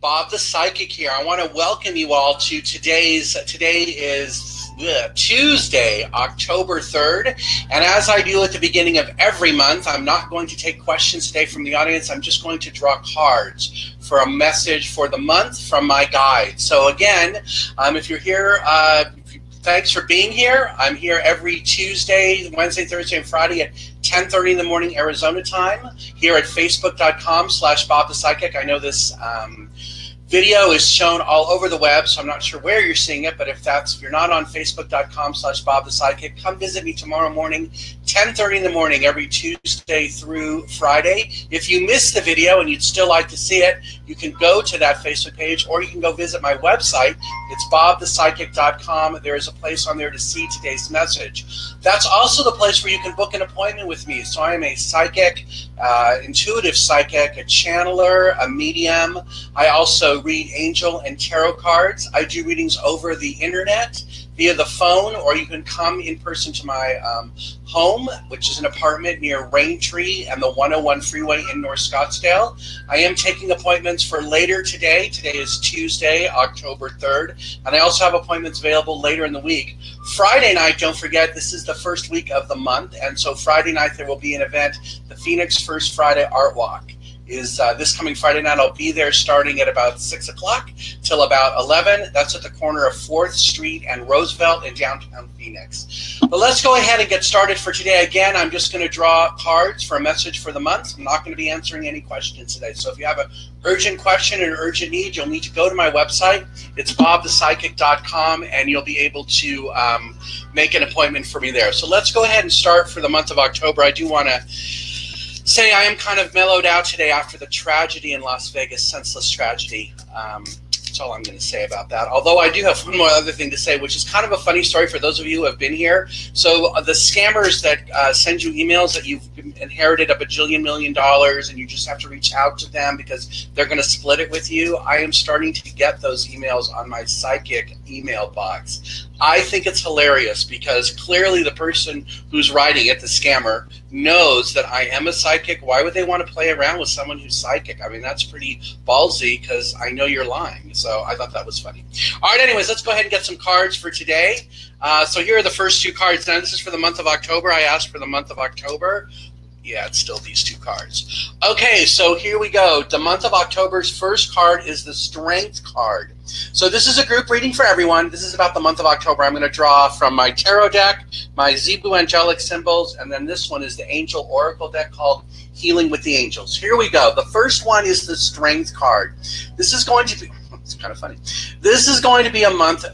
Bob the Psychic here. I want to welcome you all to today is Tuesday, October 3rd. And as I do at the beginning of every month, I'm not going to take questions today from the audience. I'm just going to draw cards for a message for the month from my guide. So again, if you're here, thanks for being here. I'm here every Tuesday, Wednesday, Thursday, and Friday at 10:30 in the morning Arizona time here at facebook.com/Bob the Psychic. I know this video is shown all over the web, so I'm not sure where you're seeing it, but if you're not on facebook.com/Bob the Psychic, come visit me tomorrow morning, 10:30 in the morning, every Tuesday through Friday. If you missed the video and you'd still like to see it, you can go to that Facebook page, or you can go visit my website. It's bobthepsychic.com. There is a place on there to see today's message. That's also the place where you can book an appointment with me. So I am a psychic, intuitive psychic, a channeler, a medium. I also read angel and tarot cards. I do readings over the internet via the phone, or you can come in person to my home, which is an apartment near Raintree and the 101 freeway in North Scottsdale. I am taking appointments for later today. Today is Tuesday, October 3rd, and I also have appointments available later in the week. Friday night, don't forget, this is the first week of the month, and so Friday night there will be an event, the Phoenix First Friday Art Walk. Is this coming Friday night. I'll be there starting at about 6 o'clock till about 11. That's at the corner of 4th Street and Roosevelt in downtown Phoenix. But let's go ahead and get started for today. Again, I'm just going to draw cards for a message for the month. I'm not going to be answering any questions today. So if you have an urgent question and an urgent need, you'll need to go to my website. It's bobthepsychic.com, and you'll be able to make an appointment for me there. So let's go ahead and start for the month of October. I do want to say I am kind of mellowed out today after the tragedy in Las Vegas, senseless tragedy. That's all I'm going to say about that. Although I do have one more other thing to say, which is kind of a funny story for those of you who have been here. So the scammers that send you emails that you've inherited a bajillion $1 million and you just have to reach out to them because they're going to split it with you, I am starting to get those emails on my psychic email box. I think it's hilarious because clearly the person who's writing it, the scammer, knows that I am a psychic. Why would they want to play around with someone who's psychic? I mean, that's pretty ballsy because I know you're lying. So I thought that was funny. All right, anyways, let's go ahead and get some cards for today. So here are the first two cards. Now, this is for the month of October. I asked for the month of October. Yeah, it's still these two cards. Okay, so here we go. The month of October's first card is the Strength card. So this is a group reading for everyone. This is about the month of October. I'm going to draw from my tarot deck, my Zebu Angelic Symbols, and then this one is the Angel Oracle deck called Healing with the Angels. Here we go. The first one is the Strength card. This is going to be, it's kind of funny. This is going to be a month.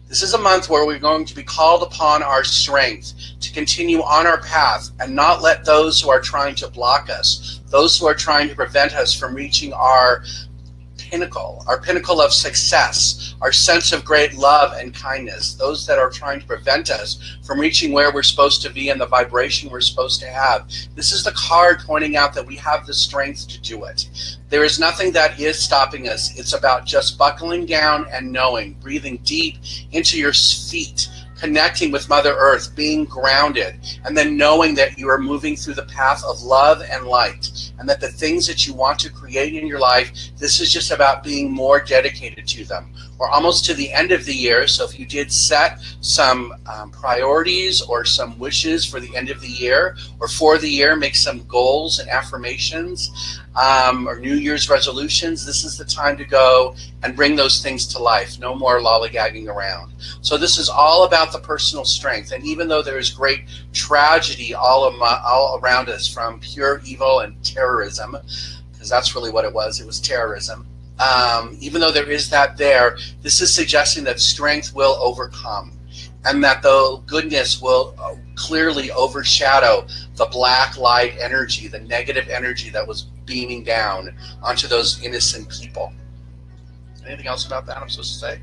This is a month where we're going to be called upon our strength to continue on our path and not let those who are trying to block us, those who are trying to prevent us from reaching our pinnacle of success, our sense of great love and kindness, those that are trying to prevent us from reaching where we're supposed to be and the vibration we're supposed to have. This is the card pointing out that we have the strength to do it. There is nothing that is stopping us. It's about just buckling down and knowing, breathing deep into your feet, connecting with Mother Earth, being grounded, and then knowing that you are moving through the path of love and light, and that the things that you want to create in your life, this is just about being more dedicated to them. We're almost to the end of the year, so if you did set some priorities or some wishes for the end of the year or for the year, make some goals and affirmations or New Year's resolutions, this is the time to go and bring those things to life. No more lollygagging around. So this is all about the personal strength, and even though there is great tragedy all around us from pure evil and terrorism, because that's really what it was terrorism. Even though there is that there, this is suggesting that strength will overcome and that the goodness will clearly overshadow the black light energy, the negative energy that was beaming down onto those innocent people. Anything else about that I'm supposed to say?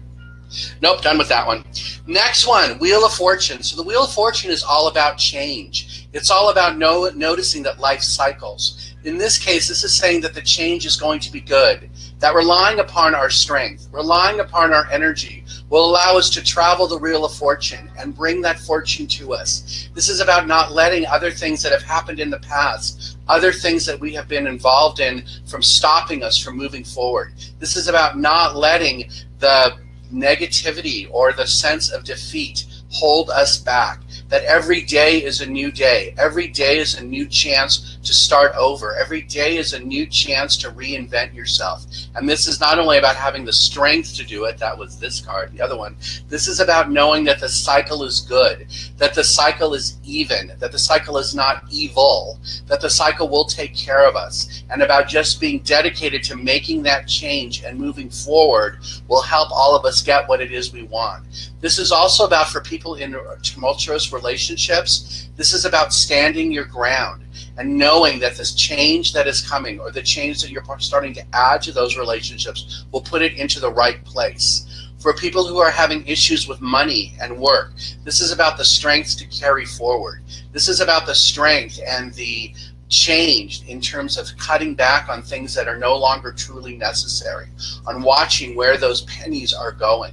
Nope, done with that one. Next one, Wheel of Fortune. So the Wheel of Fortune is all about change. It's all about noticing that life cycles. In this case, this is saying that the change is going to be good, that relying upon our strength, relying upon our energy, will allow us to travel the wheel of fortune and bring that fortune to us. This is about not letting other things that have happened in the past, other things that we have been involved in, from stopping us from moving forward. This is about not letting the negativity or the sense of defeat hold us back. That every day is a new day. Every day is a new chance to start over. Every day is a new chance to reinvent yourself. And this is not only about having the strength to do it, that was this card, the other one. This is about knowing that the cycle is good, that the cycle is even, that the cycle is not evil, that the cycle will take care of us, and about just being dedicated to making that change and moving forward will help all of us get what it is we want. This is also about, for people in tumultuous relationships, this is about standing your ground and knowing that this change that is coming, or the change that you're starting to add to those relationships, will put it into the right place. For people who are having issues with money and work, this is about the strength to carry forward. This is about the strength and the change in terms of cutting back on things that are no longer truly necessary, on watching where those pennies are going,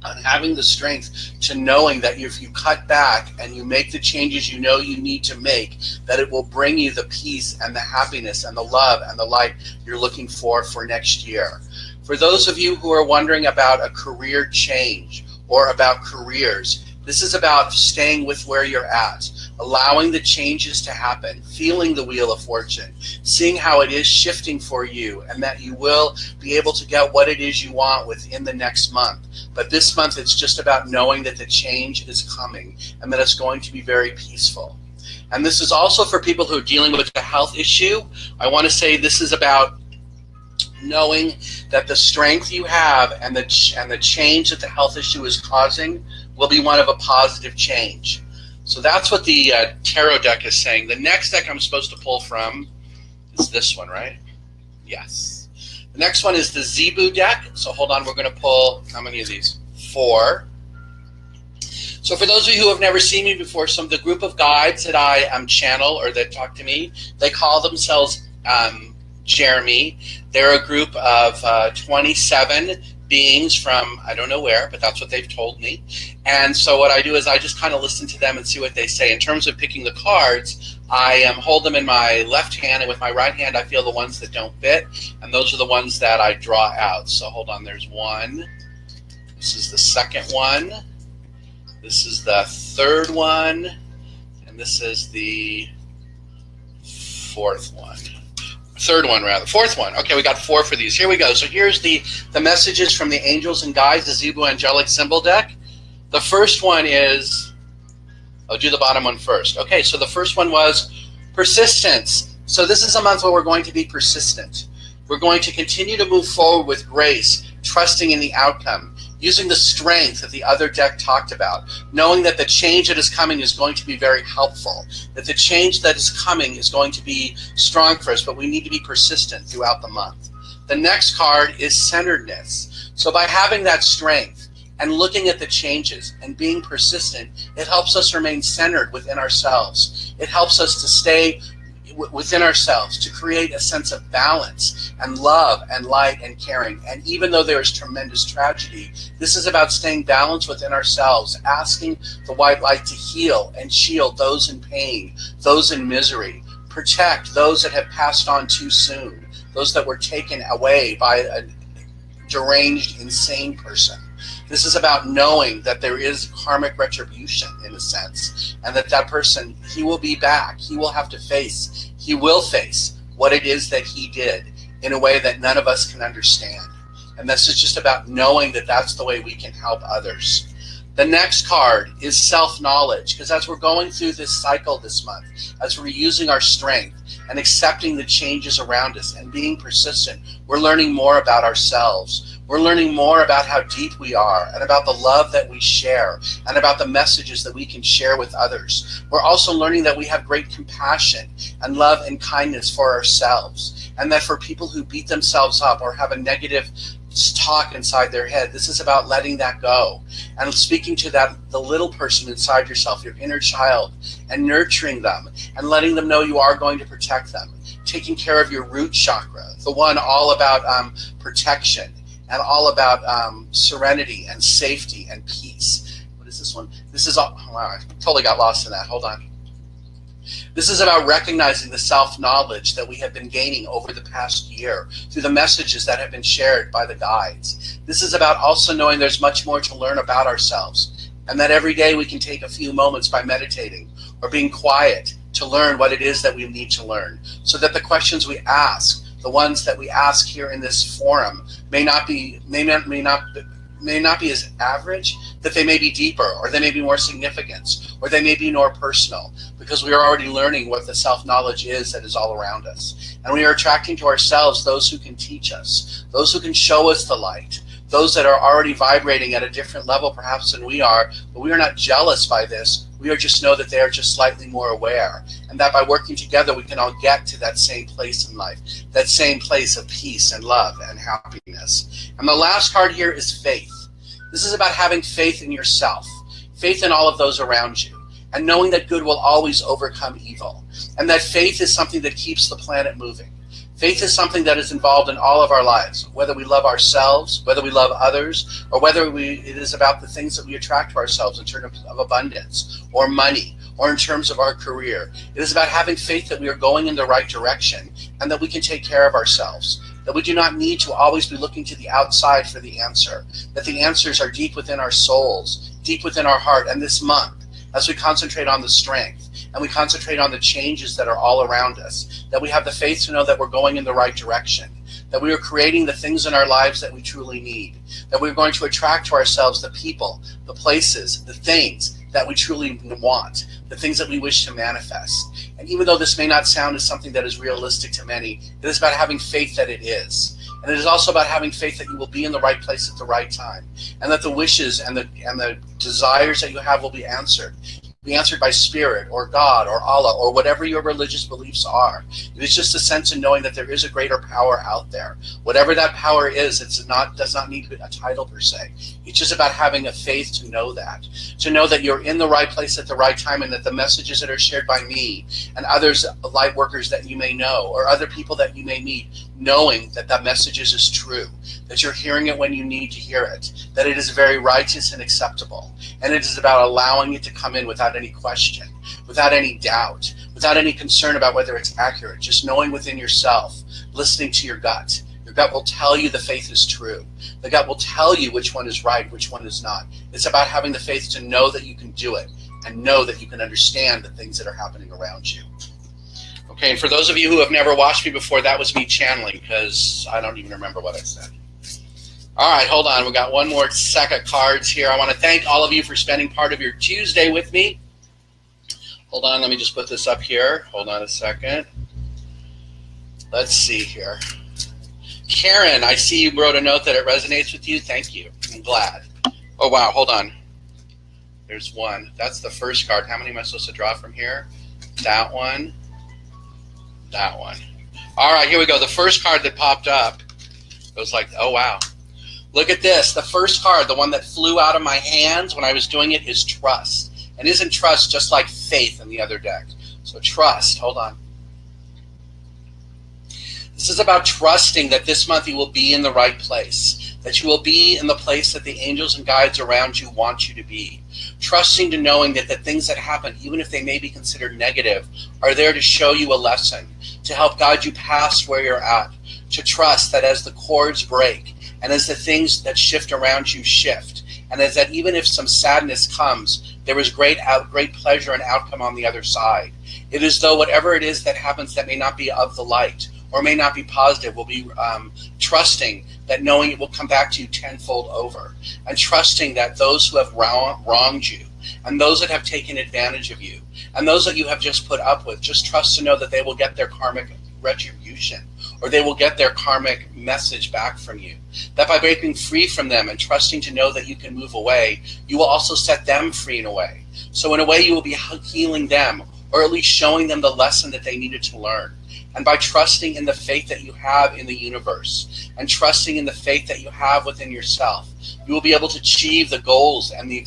on having the strength to knowing that if you cut back and you make the changes you know you need to make, that it will bring you the peace and the happiness and the love and the light you're looking for next year. For those of you who are wondering about a career change or about careers, this is about staying with where you're at, allowing the changes to happen, feeling the wheel of fortune, seeing how it is shifting for you, and that you will be able to get what it is you want within the next month. But this month, it's just about knowing that the change is coming and that it's going to be very peaceful. And this is also for people who are dealing with a health issue. I want to say this is about knowing that the strength you have and the change that the health issue is causing will be one of a positive change. So that's what the tarot deck is saying. The next deck I'm supposed to pull from is this one, right? Yes. The next one is the Zebu deck. So hold on, we're going to pull, how many of these? 4. So for those of you who have never seen me before, some of the group of guides that I channel or that talk to me, they call themselves Jeremy. They're a group of 27 beings from I don't know where, but that's what they've told me. And so what I do is I just kind of listen to them and see what they say. In terms of picking the cards, I hold them in my left hand, and with my right hand I feel the ones that don't fit, and those are the ones that I draw out. So hold on, there's one. This is the second one. This is the third one. And this is the fourth one. Third one, rather. Fourth one. Okay, we got 4 for these. Here we go. So here's the messages from the angels and guides, the Zebu Angelic Symbol deck. The first one is, I'll do the bottom one first. Okay, so the first one was persistence. So this is a month where we're going to be persistent. We're going to continue to move forward with grace, trusting in the outcome, using the strength that the other deck talked about, knowing that the change that is coming is going to be very helpful, that the change that is coming is going to be strong for us, but we need to be persistent throughout the month. The next card is centeredness. So by having that strength and looking at the changes and being persistent, it helps us remain centered within ourselves. It helps us to stay within ourselves, to create a sense of balance and love and light and caring. And even though there is tremendous tragedy, this is about staying balanced within ourselves, asking the white light to heal and shield those in pain, those in misery, protect those that have passed on too soon, those that were taken away by a deranged, insane person. This is about knowing that there is karmic retribution, in a sense, and that person, he will be back. He will face what it is that he did in a way that none of us can understand. And this is just about knowing that that's the way we can help others. The next card is self-knowledge, because as we're going through this cycle this month, as we're using our strength and accepting the changes around us and being persistent, we're learning more about ourselves. We're learning more about how deep we are and about the love that we share and about the messages that we can share with others. We're also learning that we have great compassion and love and kindness for ourselves, and that for people who beat themselves up or have a negative talk inside their head. This is about letting that go and speaking to the little person inside yourself, your inner child, and nurturing them and letting them know you are going to protect them. Taking care of your root chakra, the one all about protection and all about serenity and safety and peace. What is this one? This is all, wow, I totally got lost in that. Hold on. This is about recognizing the self-knowledge that we have been gaining over the past year through the messages that have been shared by the guides. This is about also knowing there's much more to learn about ourselves, and that every day we can take a few moments by meditating or being quiet to learn what it is that we need to learn, so that the questions we ask, the ones that we ask here in this forum, may not be as average, that they may be deeper, or they may be more significant, or they may be more personal, because we are already learning what the self-knowledge is that is all around us. And we are attracting to ourselves those who can teach us, those who can show us the light, those that are already vibrating at a different level perhaps than we are, but we are not jealous by this. We are just know that they are just slightly more aware, and that by working together we can all get to that same place in life, that same place of peace and love and happiness. And the last card here is faith. This is about having faith in yourself, faith in all of those around you, and knowing that good will always overcome evil, and that faith is something that keeps the planet moving. Faith is something that is involved in all of our lives, whether we love ourselves, whether we love others, or whether it is about the things that we attract to ourselves in terms of abundance or money, or in terms of our career. It is about having faith that we are going in the right direction and that we can take care of ourselves, that we do not need to always be looking to the outside for the answer, that the answers are deep within our souls, deep within our heart. And this month, as we concentrate on the strength and we concentrate on the changes that are all around us, that we have the faith to know that we're going in the right direction, that we are creating the things in our lives that we truly need, that we're going to attract to ourselves the people, the places, the things that we truly want, the things that we wish to manifest. And even though this may not sound as something that is realistic to many, it is about having faith that it is. And it is also about having faith that you will be in the right place at the right time, and that the wishes and the desires that you have will be answered by Spirit or God or Allah or whatever your religious beliefs are. It is just a sense of knowing that there is a greater power out there. Whatever that power is, does not need a title per se. It's just about having a faith to know that you're in the right place at the right time, and that the messages that are shared by me and others, light workers that you may know, or other people that you may meet, knowing that that message is true, that you're hearing it when you need to hear it, that it is very righteous and acceptable, and it is about allowing it to come in without any question, without any doubt, without any concern about whether it's accurate, just knowing within yourself, listening to your gut. Your gut will tell you the faith is true. The gut will tell you which one is right, which one is not. It's about having the faith to know that you can do it and know that you can understand the things that are happening around you. Okay, and for those of you who have never watched me before, that was me channeling, because I don't even remember what I said. All right, hold on. We got one more set of cards here. I want to thank all of you for spending part of your Tuesday with me. Hold on, let me just put this up here. Hold on a second. Let's see here. Karen, I see you wrote a note that it resonates with you. Thank you. I'm glad. Oh, wow, hold on. There's one. That's the first card. How many am I supposed to draw from here? That one. That one. All right, here we go. The first card that popped up goes like, oh, wow. Look at this. The first card, the one that flew out of my hands when I was doing it, is trust. And isn't trust just like faith in the other deck? So trust. Hold on. This is about trusting that this month you will be in the right place, that you will be in the place that the angels and guides around you want you to be. Trusting to knowing that the things that happen, even if they may be considered negative, are there to show you a lesson, to help guide you past where you're at. To trust that as the cords break, and as the things that shift around you shift, and as that even if some sadness comes, there is great pleasure and outcome on the other side. It is though whatever it is that happens that may not be of the light, or may not be positive, will be trusting that knowing it will come back to you tenfold over, and trusting that those who have wronged you, and those that have taken advantage of you, and those that you have just put up with, just trust to know that they will get their karmic retribution, or they will get their karmic message back from you. That by breaking free from them and trusting to know that you can move away, you will also set them free in a way. So in a way you will be healing them, or at least showing them the lesson that they needed to learn. And by trusting in the faith that you have in the universe and trusting in the faith that you have within yourself, you will be able to achieve the goals and the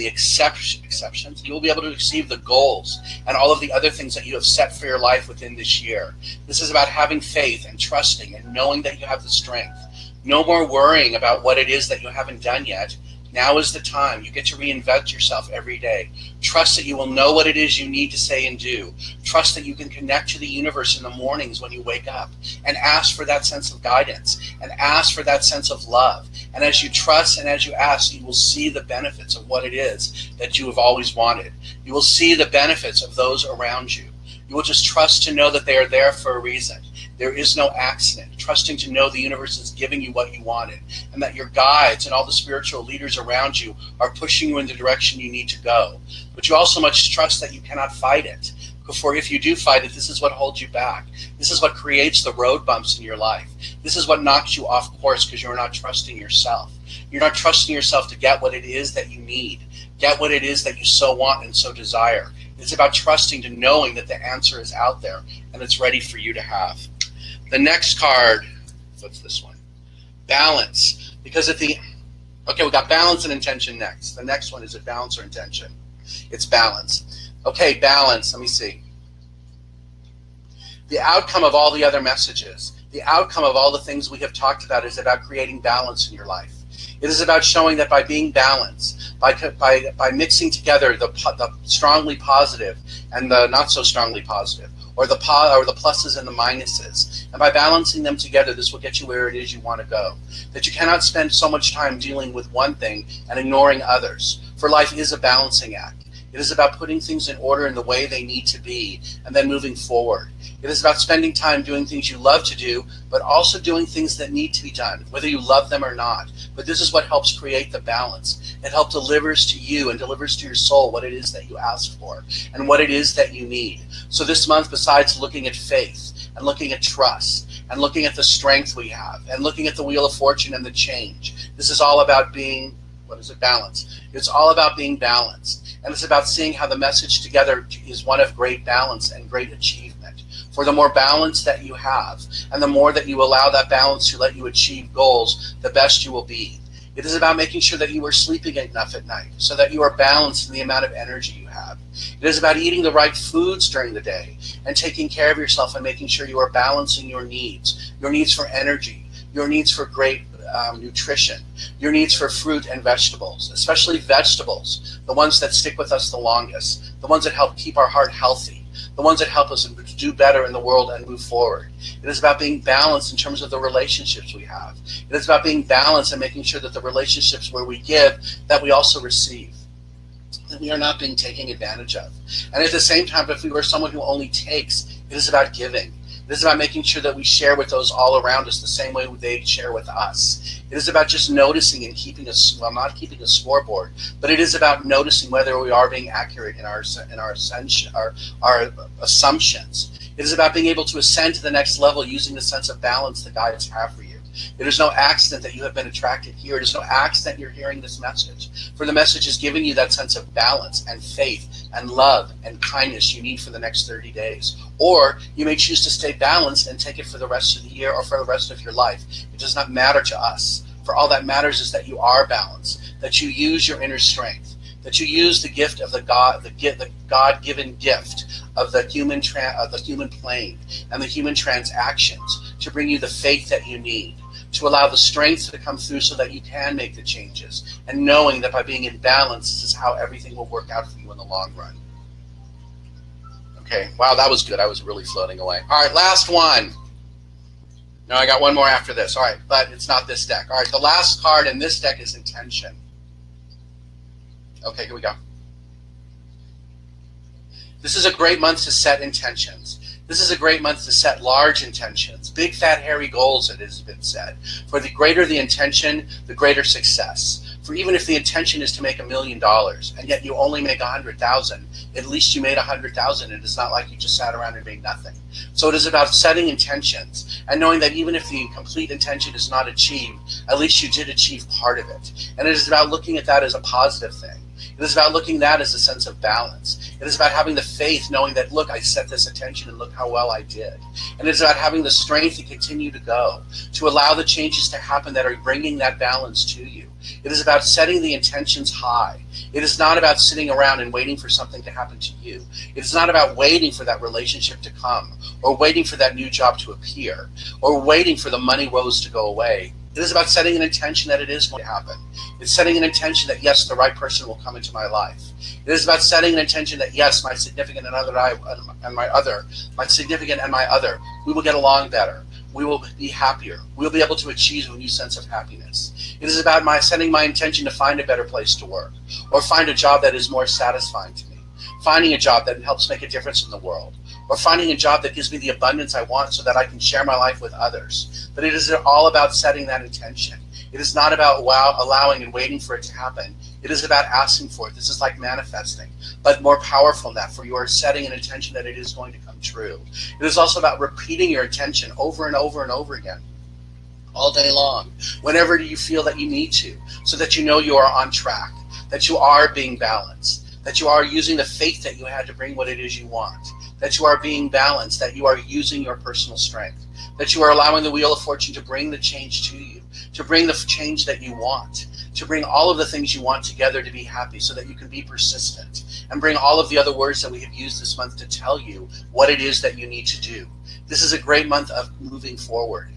exceptions. You will be able to achieve the goals and all of the other things that you have set for your life within this year. This is about having faith and trusting and knowing that you have the strength. No more worrying about what it is that you haven't done yet. Now is the time. You get to reinvent yourself every day. Trust that you will know what it is you need to say and do. Trust that you can connect to the universe in the mornings when you wake up and ask for that sense of guidance and ask for that sense of love. And as you trust and as you ask, you will see the benefits of what it is that you have always wanted. You will see the benefits of those around you. You will just trust to know that they are there for a reason. There is no accident. Trusting to know the universe is giving you what you wanted and that your guides and all the spiritual leaders around you are pushing you in the direction you need to go. But you also must trust that you cannot fight it. For if you do fight it, this is what holds you back. This is what creates the road bumps in your life. This is what knocks you off course because you're not trusting yourself. You're not trusting yourself to get what it is that you need, get what it is that you so want and so desire. It's about trusting to knowing that the answer is out there and it's ready for you to have. The next card, what's this one? Balance. Because we got balance and intention next. The next one, is it balance or intention? It's balance. Okay, balance. Let me see. The outcome of all the other messages, the outcome of all the things we have talked about is about creating balance in your life. It is about showing that by being balanced, by mixing together the strongly positive and the not so strongly positive, or the pluses and the minuses, and by balancing them together, this will get you where it is you want to go. That you cannot spend so much time dealing with one thing and ignoring others, for life is a balancing act. It is about putting things in order in the way they need to be and then moving forward. It is about spending time doing things you love to do, but also doing things that need to be done, whether you love them or not. But this is what helps create the balance. It helps delivers to you and delivers to your soul what it is that you ask for and what it is that you need. So this month, besides looking at faith and looking at trust and looking at the strength we have and looking at the wheel of fortune and the change, this is all about being, balance. It's all about being balanced. And it's about seeing how the message together is one of great balance and great achievement. For the more balance that you have, and the more that you allow that balance to let you achieve goals, the best you will be. It is about making sure that you are sleeping enough at night, so that you are balanced in the amount of energy you have. It is about eating the right foods during the day, and taking care of yourself and making sure you are balancing your needs for energy, your needs for great nutrition, your needs for fruit and vegetables, especially vegetables, the ones that stick with us the longest, the ones that help keep our heart healthy, the ones that help us do better in the world and move forward. It is about being balanced in terms of the relationships we have. It is about being balanced and making sure that the relationships where we give, that we also receive, that we are not being taken advantage of. And at the same time, if we were someone who only takes, it is about giving. It is about making sure that we share with those all around us the same way they share with us. It is about just noticing and not keeping a scoreboard, but it is about noticing whether we are being accurate in our assumptions. It is about being able to ascend to the next level using the sense of balance the guides have for you. It is no accident that you have been attracted here. It is no accident you're hearing this message. For the message is giving you that sense of balance and faith and love and kindness you need for the next 30 days. Or you may choose to stay balanced and take it for the rest of the year or for the rest of your life. It does not matter to us. For all that matters is that you are balanced, that you use your inner strength, that you use the gift of the God-given gift of the human plane and the human transactions to bring you the faith that you need, to allow the strength to come through so that you can make the changes, and knowing that by being in balance, this is how everything will work out for you in the long run. Okay, wow, that was good. I was really floating away. All right, last one. No, I got one more after this. All right, but it's not this deck. All right, the last card in this deck is intention. Okay, here we go. This is a great month to set intentions. This is a great month to set large intentions, big, fat, hairy goals, it has been said. For the greater the intention, the greater success. For even if the intention is to make $1 million, and yet you only make 100,000, at least you made 100,000, and it's not like you just sat around and made nothing. So it is about setting intentions, and knowing that even if the complete intention is not achieved, at least you did achieve part of it. And it is about looking at that as a positive thing. It is about looking at that as a sense of balance. It is about having the faith, knowing that, look, I set this attention and look how well I did. And it is about having the strength to continue to go, to allow the changes to happen that are bringing that balance to you. It is about setting the intentions high. It is not about sitting around and waiting for something to happen to you. It is not about waiting for that relationship to come, or waiting for that new job to appear, or waiting for the money woes to go away. It is about setting an intention that it is going to happen. It's setting an intention that, yes, the right person will come into my life. It is about setting an intention that, yes, my significant and my other, we will get along better. We will be happier. We'll be able to achieve a new sense of happiness. It is about setting my intention to find a better place to work, or find a job that is more satisfying to me, finding a job that helps make a difference in the world, or finding a job that gives me the abundance I want so that I can share my life with others. But it is all about setting that intention. It is not about allowing and waiting for it to happen. It is about asking for it. This is like manifesting, but more powerful than that, for you are setting an intention that it is going to come true. It is also about repeating your intention over and over and over again, all day long, whenever you feel that you need to, so that you know you are on track, that you are being balanced, that you are using the faith that you had to bring what it is you want, that you are being balanced, that you are using your personal strength, that you are allowing the wheel of fortune to bring the change to you, to bring the change that you want, to bring all of the things you want together to be happy, so that you can be persistent and bring all of the other words that we have used this month to tell you what it is that you need to do. This is a great month of moving forward.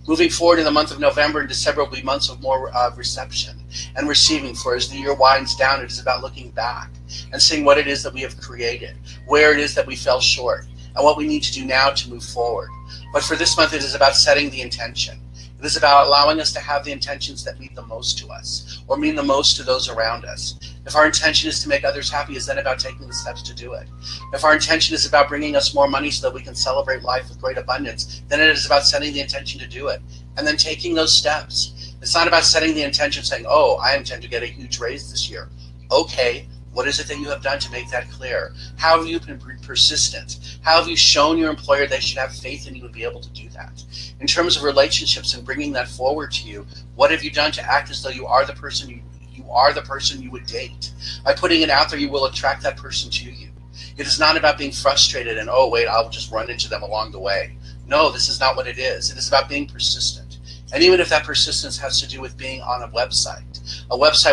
Moving forward in the month of November and December will be months of more reception and receiving. For as the year winds down, it is about looking back and seeing what it is that we have created, where it is that we fell short, and what we need to do now to move forward. But for this month, it is about setting the intention. It is about allowing us to have the intentions that mean the most to us, or mean the most to those around us. If our intention is to make others happy, it's then about taking the steps to do it. If our intention is about bringing us more money so that we can celebrate life with great abundance, then it is about setting the intention to do it, and then taking those steps. It's not about setting the intention saying, oh, I intend to get a huge raise this year. Okay, what is it that you have done to make that clear? How have you been persistent? How have you shown your employer they should have faith in you and be able to do that? In terms of relationships and bringing that forward to you, what have you done to act as though you are the person you would date? By putting it out there, you will attract that person to you. It is not about being frustrated and, oh, wait, I'll just run into them along the way. No, this is not what it is. It is about being persistent. And even if that persistence has to do with being on a website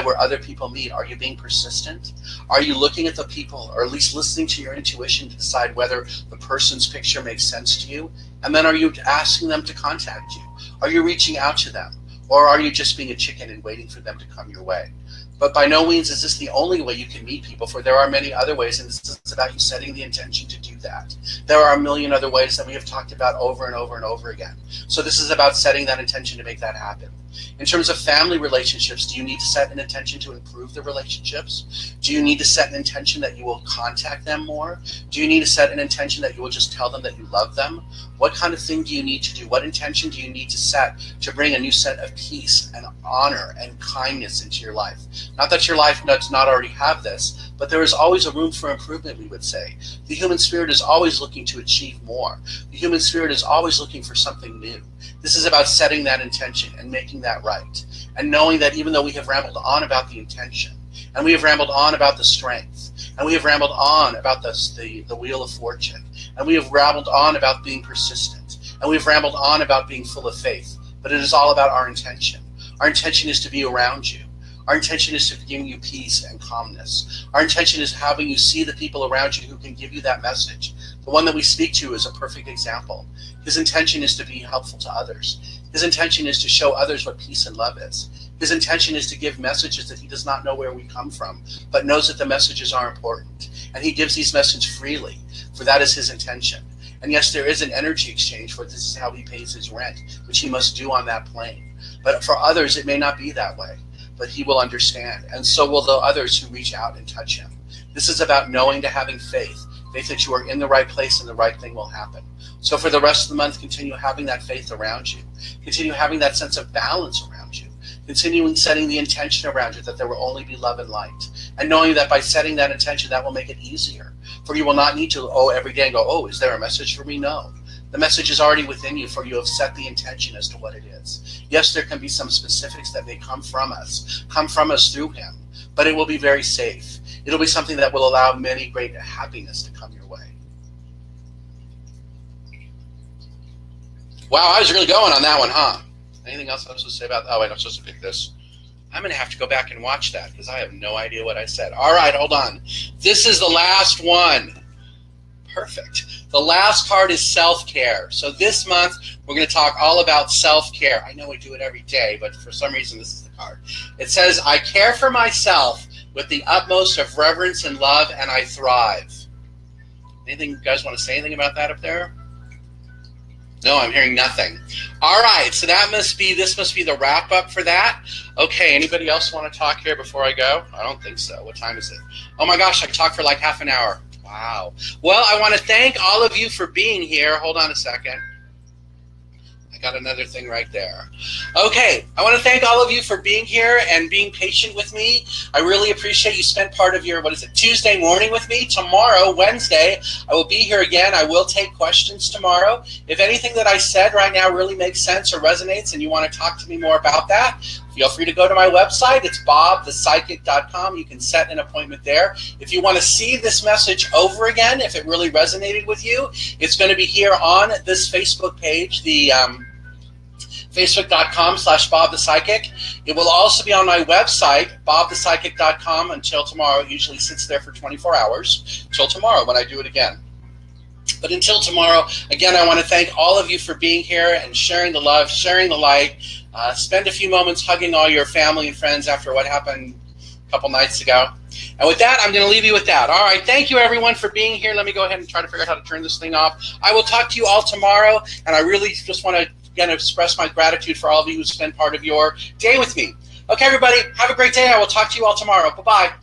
where other people meet, are you being persistent? Are you looking at the people, or at least listening to your intuition to decide whether the person's picture makes sense to you? And then are you asking them to contact you? Are you reaching out to them? Or are you just being a chicken and waiting for them to come your way? But by no means is this the only way you can meet people, for there are many other ways, and this is about you setting the intention to do that. There are a million other ways that we have talked about over and over and over again. So this is about setting that intention to make that happen. In terms of family relationships, do you need to set an intention to improve the relationships? Do you need to set an intention that you will contact them more? Do you need to set an intention that you will just tell them that you love them? What kind of thing do you need to do? What intention do you need to set to bring a new set of peace and honor and kindness into your life? Not that your life does not already have this, but there is always a room for improvement, we would say. The human spirit is always looking to achieve more. The human spirit is always looking for something new. This is about setting that intention and making that right. And knowing that even though we have rambled on about the intention, and we have rambled on about the strength, and we have rambled on about the wheel of fortune, and we have rambled on about being persistent, and we have rambled on about being full of faith, but it is all about our intention. Our intention is to be around you. Our intention is to give you peace and calmness. Our intention is having you see the people around you who can give you that message. The one that we speak to is a perfect example. His intention is to be helpful to others. His intention is to show others what peace and love is. His intention is to give messages that he does not know where we come from, but knows that the messages are important. And he gives these messages freely, for that is his intention. And yes, there is an energy exchange, for this is how he pays his rent, which he must do on that plane. But for others, it may not be that way. But he will understand, and so will the others who reach out and touch him. This is about knowing to having faith that you are in the right place and the right thing will happen. So for the rest of the month, continue having that faith around you. Continue having that sense of balance around you. Continuing setting the intention around you that there will only be love and light. And knowing that by setting that intention, that will make it easier. For you will not need to, every day and go, is there a message for me? No. The message is already within you, for you have set the intention as to what it is. Yes, there can be some specifics that may come from us through him, but it will be very safe. It'll be something that will allow many great happiness to come your way. Wow, I was really going on that one, huh? Anything else I'm supposed to say about that? Oh, wait, I'm supposed to pick this. I'm going to have to go back and watch that because I have no idea what I said. All right, hold on. This is the last one. Perfect. The last card is self-care. So this month, we're going to talk all about self-care. I know we do it every day, but for some reason, this is the card. It says, I care for myself with the utmost of reverence and love, and I thrive. Anything, you guys want to say anything about that up there? No, I'm hearing nothing. All right, so this must be the wrap up for that. Okay, anybody else want to talk here before I go? I don't think so. What time is it? Oh my gosh, I talked for like half an hour. Wow. Well, I want to thank all of you for being here. Hold on a second. I got another thing right there. Okay, I want to thank all of you for being here and being patient with me. I really appreciate you spent part of your, Tuesday morning with me. Tomorrow, Wednesday, I will be here again. I will take questions tomorrow. If anything that I said right now really makes sense or resonates and you want to talk to me more about that, feel free to go to my website. It's bobthepsychic.com. You can set an appointment there. If you want to see this message over again, if it really resonated with you, it's going to be here on this Facebook page, the Facebook.com/BobThePsychic. It will also be on my website, BobThePsychic.com, until tomorrow. It usually sits there for 24 hours, till tomorrow when I do it again. But until tomorrow, again, I want to thank all of you for being here and sharing the love, sharing the light. Spend a few moments hugging all your family and friends after what happened a couple nights ago. And with that, I'm going to leave you with that. All right, thank you, everyone, for being here. Let me go ahead and try to figure out how to turn this thing off. I will talk to you all tomorrow, and I really just want to again express my gratitude for all of you who spend part of your day with me. Okay, everybody, have a great day. I will talk to you all tomorrow. Bye-bye.